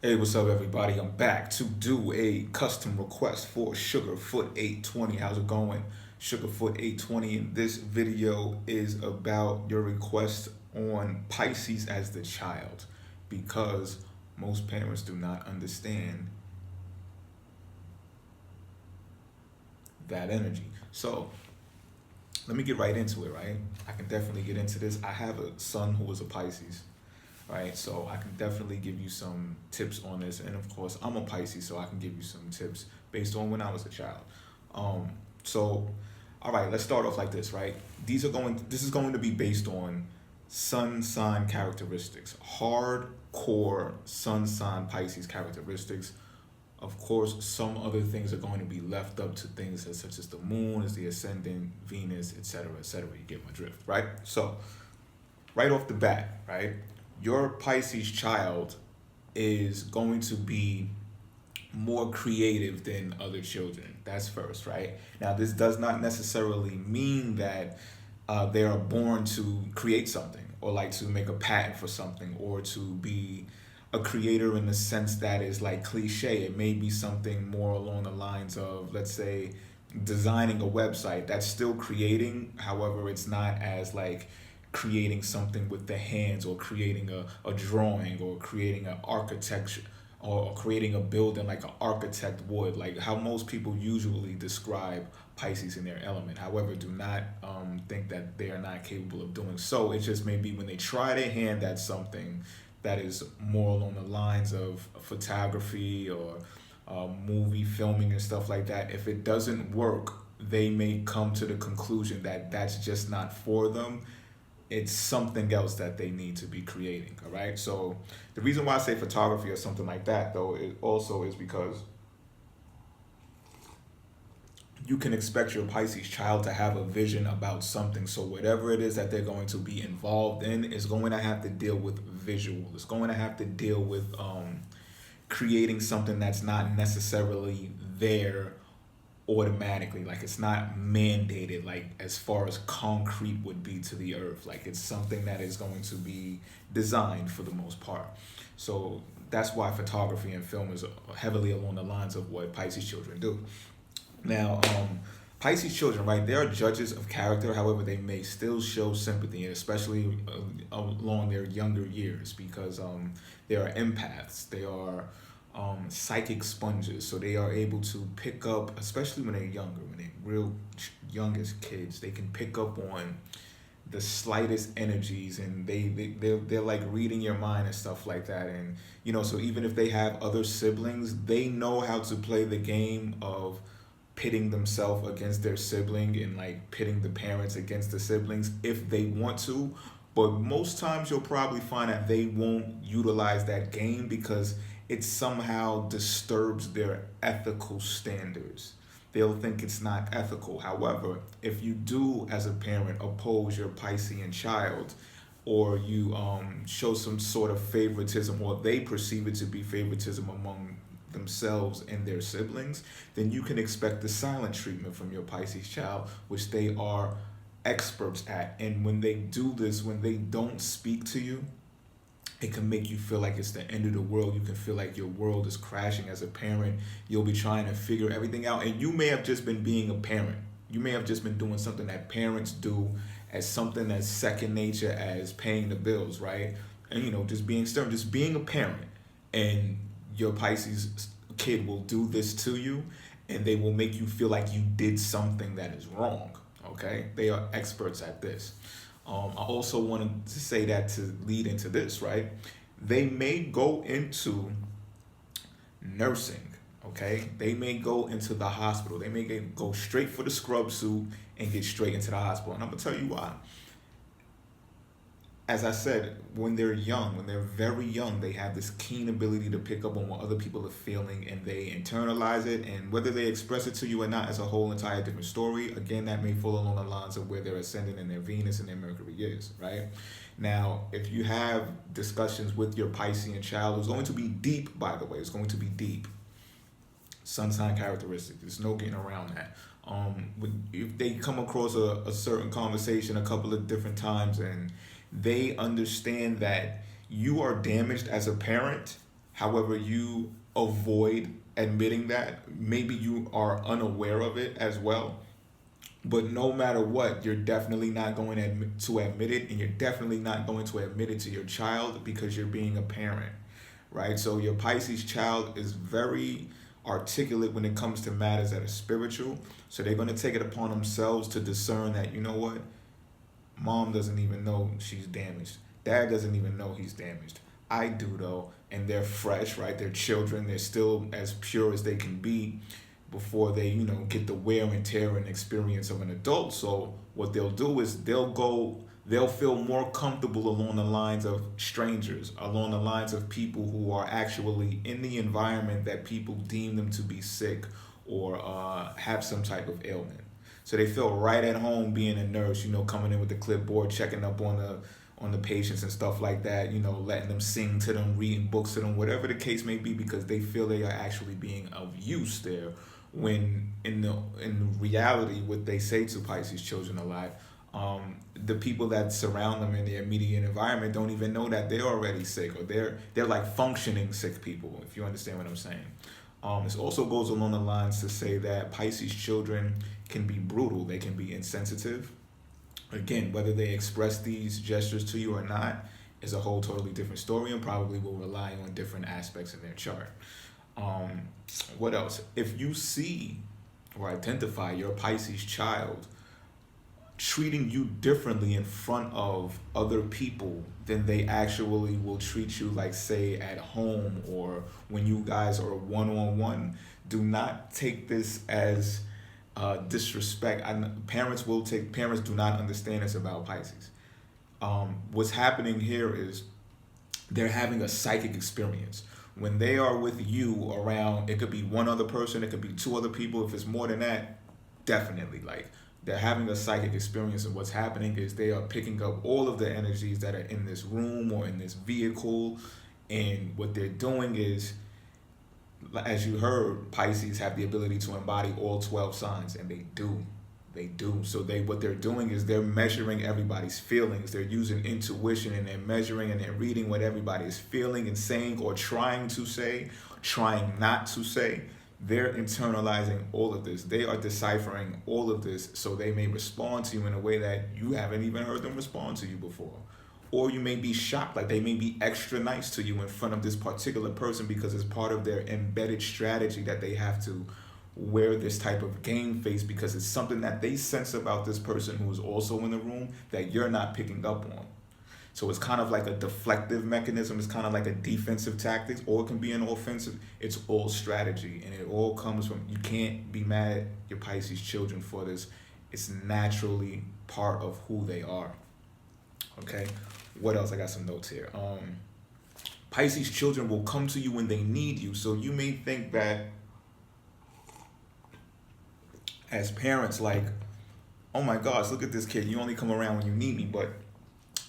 Hey, what's up, everybody? I'm back to do a custom request for Sugarfoot 820. How's it going? Sugarfoot 820. And this video is about your request on Pisces as the child because most parents do not understand that energy. So, let me get right into it, right? I can definitely get into this. I have a son who is a Pisces, right? So I can definitely give you some tips on this. And of course, I'm a Pisces, so I can give you some tips based on when I was a child. Um, so, all right, let's start off like this, right? This is going to be based on sun sign characteristics, hardcore sun sign Pisces characteristics. Of course, some other things are going to be left up to things such as the moon, as the ascendant, Venus, etc., etc. You get my drift, right? So, right off the bat, right, your Pisces child is going to be more creative than other children. That's first, right? Now, this does not necessarily mean that they are born to create something or like to make a patent for something or to be a creator in the sense that is like cliche. It may be something more along the lines of, let's say, designing a website. That's still creating. However, it's not as like creating something with the hands or creating a drawing or creating an architecture or creating a building like an architect would, like how most people usually describe Pisces in their element. However, do not think that they are not capable of doing so. It just may be when they try their hand at something that is more along the lines of photography or movie filming and stuff like that. If it doesn't work, they may come to the conclusion that that's just not for them. It's something else that they need to be creating. All right. So the reason why I say photography or something like that, though, it also is because you can expect your Pisces child to have a vision about something. So whatever it is that they're going to be involved in is going to have to deal with visual. It's going to have to deal with creating something that's not necessarily there automatically. Like it's not mandated, like as far as concrete would be to the earth. Like it's something that is going to be designed for the most part. So that's why photography and film is heavily along the lines of what Pisces children do. Now, Pisces children, right? They are judges of character. However, they may still show sympathy, and especially along their younger years, because they are empaths. They are psychic sponges, so they are able to pick up, especially when they're younger, when they're real young as kids, they can pick up on the slightest energies, and they're like reading your mind and stuff like that. And so even if they have other siblings, they know how to play the game of pitting themselves against their sibling and like pitting the parents against the siblings if they want to. But most times you'll probably find that they won't utilize that game because it somehow disturbs their ethical standards. They'll think it's not ethical. However, if you do, as a parent, oppose your Piscean child, or you show some sort of favoritism, or they perceive it to be favoritism among themselves and their siblings, then you can expect the silent treatment from your Pisces child, which they are experts at. And when they do this, when they don't speak to you, it can make you feel like it's the end of the world. You can feel like your world is crashing as a parent. You'll be trying to figure everything out. And you may have just been being a parent. You may have just been doing something that parents do as something that's second nature as paying the bills, right? And, just being stern, just being a parent. And your Pisces kid will do this to you, and they will make you feel like you did something that is wrong. Okay? They are experts at this. I also wanted to say that to lead into this, right? They may go into nursing, okay? They may go into the hospital. They may go straight for the scrub suit and get straight into the hospital. And I'm going to tell you why. As I said, when they're young, when they're very young, they have this keen ability to pick up on what other people are feeling, and they internalize it. And whether they express it to you or not is a whole entire different story. Again, that may fall along the lines of where their ascendant and their Venus and their Mercury is, right? Now, if you have discussions with your Piscean child, who's going to be deep, by the way, it's going to be deep. Sun sign characteristic. There's no getting around that. If they come across a certain conversation a couple of different times and they understand that you are damaged as a parent, However, you avoid admitting that. Maybe you are unaware of it as well. But no matter what, you're definitely not going to admit it, and you're definitely not going to admit it to your child because you're being a parent, right? So your Pisces child is very articulate when it comes to matters that are spiritual. So they're going to take it upon themselves to discern that, you know what, mom doesn't even know she's damaged. Dad doesn't even know he's damaged. I do though, and they're fresh, right? They're children. They're still as pure as they can be before they, get the wear and tear and experience of an adult. So what they'll do is they'll feel more comfortable along the lines of strangers, along the lines of people who are actually in the environment that people deem them to be sick or have some type of ailment. So they feel right at home being a nurse, coming in with the clipboard, checking up on the patients and stuff like that, letting them sing to them, reading books to them, whatever the case may be, because they feel they are actually being of use there. When in reality, what they say to Pisces children a lot, the people that surround them in their immediate environment don't even know that they're already sick, or they're like functioning sick people, if you understand what I'm saying. This also goes along the lines to say that Pisces children can be brutal, they can be insensitive. Again, whether they express these gestures to you or not is a whole totally different story, and probably will rely on different aspects in their chart. Um, what else? If you see or identify your Pisces child treating you differently in front of other people than they actually will treat you, like say at home or when you guys are one on one, do not take this as disrespect. Parents do not understand this about Pisces. What's happening here is they're having a psychic experience. When they are with you around, it could be one other person, it could be two other people. If it's more than that, definitely. Like, they're having a psychic experience, and what's happening is they are picking up all of the energies that are in this room or in this vehicle. And what they're doing is, as you heard, Pisces have the ability to embody all 12 signs, and they do. They do. So what they're doing is they're measuring everybody's feelings. They're using intuition, and they're measuring and they're reading what everybody is feeling and saying, or trying to say, trying not to say. They're internalizing all of this. They are deciphering all of this so they may respond to you in a way that you haven't even heard them respond to you before. Or you may be shocked, like they may be extra nice to you in front of this particular person because it's part of their embedded strategy that they have to wear this type of game face, because it's something that they sense about this person who is also in the room that you're not picking up on. So it's kind of like a deflective mechanism. It's kind of like a defensive tactics, or it can be an offensive. It's all strategy, and it all comes from, you can't be mad at your Pisces children for this. It's naturally part of who they are. Okay, what else? I got some notes here. Pisces children will come to you when they need you. So you may think that as parents, like, oh my gosh, look at this kid. You only come around when you need me. But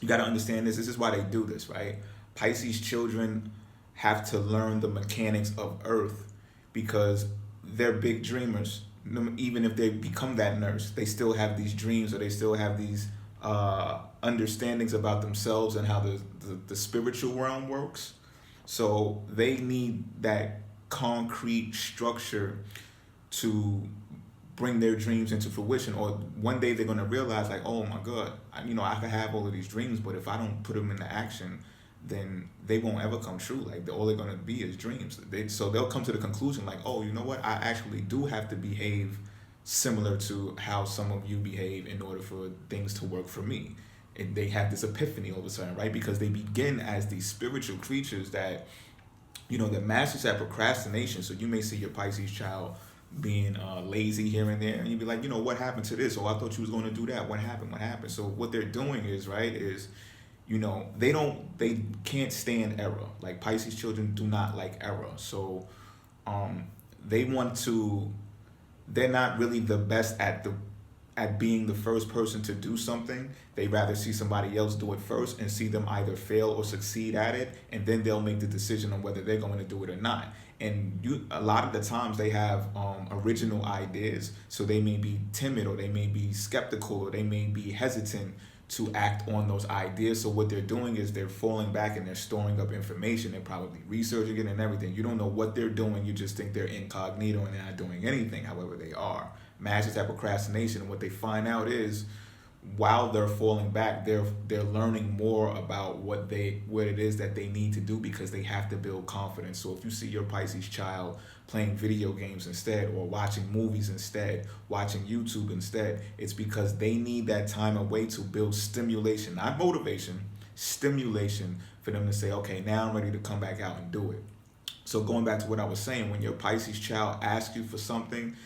you got to understand this. This is why they do this, right? Pisces children have to learn the mechanics of Earth because they're big dreamers. Even if they become that nurse, they still have these dreams, or they still have these understandings about themselves and how the spiritual realm works. So they need that concrete structure to bring their dreams into fruition. Or one day they're going to realize, like, oh my God, I can have all of these dreams, but if I don't put them into action, then they won't ever come true. Like, all they're going to be is dreams. So they'll come to the conclusion, like, oh, you know what, I actually do have to behave similar to how some of you behave in order for things to work for me. And they have this epiphany all of a sudden, right? Because they begin as these spiritual creatures that, the masters at procrastination. So you may see your Pisces child being lazy here and there, and you'd be like, what happened to this? Oh, I thought you was going to do that. What happened? So what they're doing is, right, is, they can't stand error. Like, Pisces children do not like error. So they're not really the best at being the first person to do something. They rather see somebody else do it first and see them either fail or succeed at it, and then they'll make the decision on whether they're going to do it or not. And a lot of the times they have original ideas, so they may be timid, or they may be skeptical, or they may be hesitant to act on those ideas. So what they're doing is they're falling back and they're storing up information. They're probably researching it and everything. You don't know what they're doing. You just think they're incognito and they're not doing anything. However, they are. Matches that procrastination. And what they find out is, while they're falling back, they're learning more about what it is that they need to do, because they have to build confidence. So if you see your Pisces child playing video games instead, or watching movies instead, watching YouTube instead, it's because they need that time away to build stimulation, not motivation, stimulation, for them to say, okay, now I'm ready to come back out and do it. So going back to what I was saying, when your Pisces child asks you for something,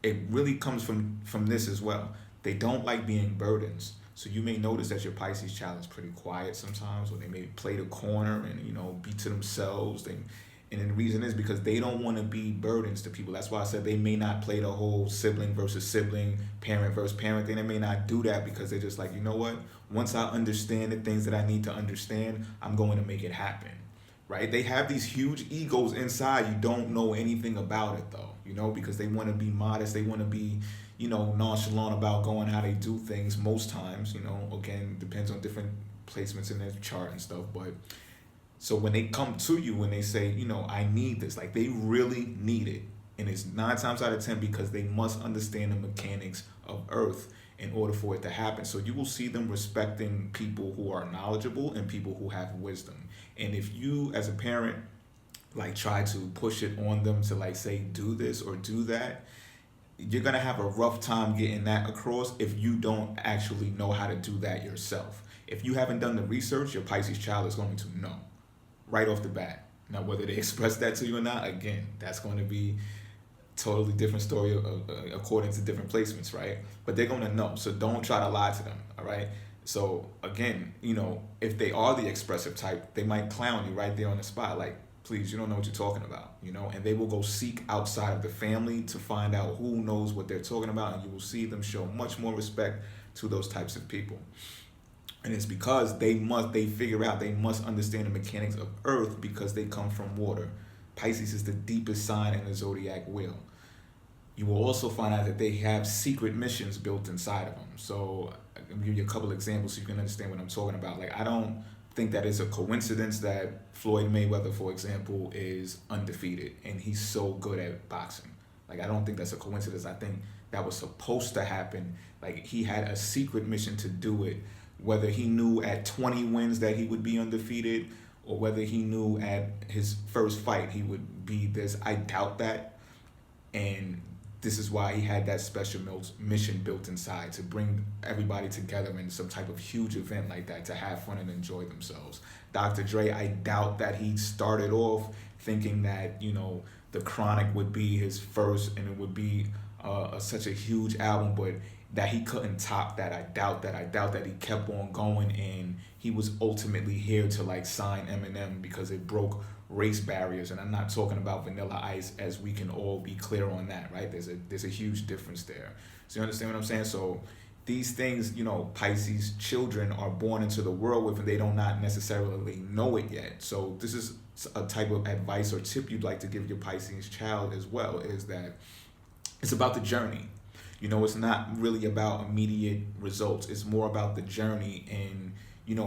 it really comes from this as well. They don't like being burdens. So you may notice that your Pisces child is pretty quiet sometimes, or they may play the corner and, be to themselves. And the reason is because they don't want to be burdens to people. That's why I said they may not play the whole sibling versus sibling, parent versus parent thing. They may not do that because they're just like, you know what? Once I understand the things that I need to understand, I'm going to make it happen. Right? They have these huge egos inside. You don't know anything about it though, because they want to be modest. They want to be, nonchalant about going how they do things most times. Again, depends on different placements in their chart and stuff. But so when they come to you and they say, I need this, like they really need it. And it's 9 times out of 10 because they must understand the mechanics of Earth in order for it to happen. So you will see them respecting people who are knowledgeable and people who have wisdom. And if you as a parent like try to push it on them to like say do this or do that, you're gonna have a rough time getting that across if you don't actually know how to do that yourself. If you haven't done the research, your Pisces child is going to know right off the bat. Now, whether they express that to you or not, again, that's going to be totally different story according to different placements, right? But they're going to know. So don't try to lie to them, all right? So again, if they are the expressive type, they might clown you right there on the spot, like, please, you don't know what you're talking about, and they will go seek outside of the family to find out who knows what they're talking about, and you will see them show much more respect to those types of people. And it's because they figure out they must understand the mechanics of Earth because they come from water. Pisces is the deepest sign in the zodiac wheel. You will also find out that they have secret missions built inside of them. So I'll give you a couple examples so you can understand what I'm talking about. Like, I don't think that it's a coincidence that Floyd Mayweather, for example, is undefeated and he's so good at boxing. Like, I don't think that's a coincidence. I think that was supposed to happen. Like, he had a secret mission to do it, whether he knew at 20 wins that he would be undefeated or whether he knew at his first fight he would be this. I doubt that. And this is why he had that special mission built inside, to bring everybody together in some type of huge event like that, to have fun and enjoy themselves. Dr. Dre, I doubt that he started off thinking that, The Chronic would be his first and it would be such a huge album, but that he couldn't top that. I doubt that. I doubt that he kept on going, and he was ultimately here to like sign Eminem because it broke race barriers. And I'm not talking about Vanilla Ice, as we can all be clear on that, right? There's a huge difference there. So you understand what I'm saying? So these things, Pisces children are born into the world with, and they don't not necessarily know it yet. So this is a type of advice or tip you'd like to give your Pisces child as well, is that it's about the journey. It's not really about immediate results. It's more about the journey. And,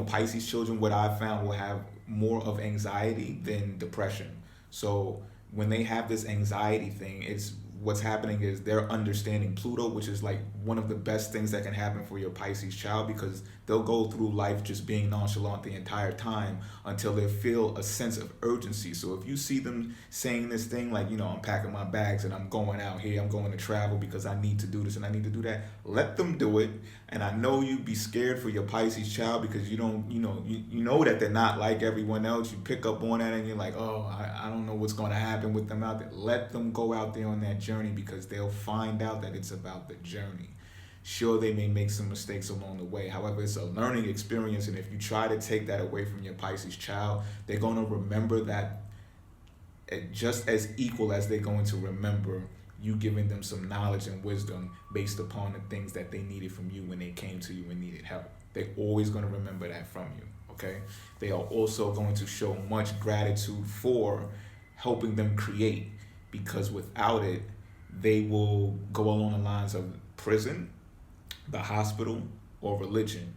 Pisces children, what I've found, will have more of anxiety than depression. So when they have this anxiety thing, it's what's happening is they're understanding Pluto, which is like one of the best things that can happen for your Pisces child, because they'll go through life just being nonchalant the entire time until they feel a sense of urgency. So if you see them saying this thing like, I'm packing my bags and I'm going out here, I'm going to travel because I need to do this and I need to do that, let them do it. And I know you'd be scared for your Pisces child because you don't, you know that they're not like everyone else. You pick up on that and you're like, oh, I don't know what's going to happen with them out there. Let them go out there on that journey, because they'll find out that it's about the journey. Sure, they may make some mistakes along the way. However, it's a learning experience. And if you try to take that away from your Pisces child, they're going to remember that just as equal as they're going to remember you giving them some knowledge and wisdom based upon the things that they needed from you when they came to you and needed help. They're always going to remember that from you, okay? They are also going to show much gratitude for helping them create, because without it, they will go along the lines of prison, the hospital, or religion.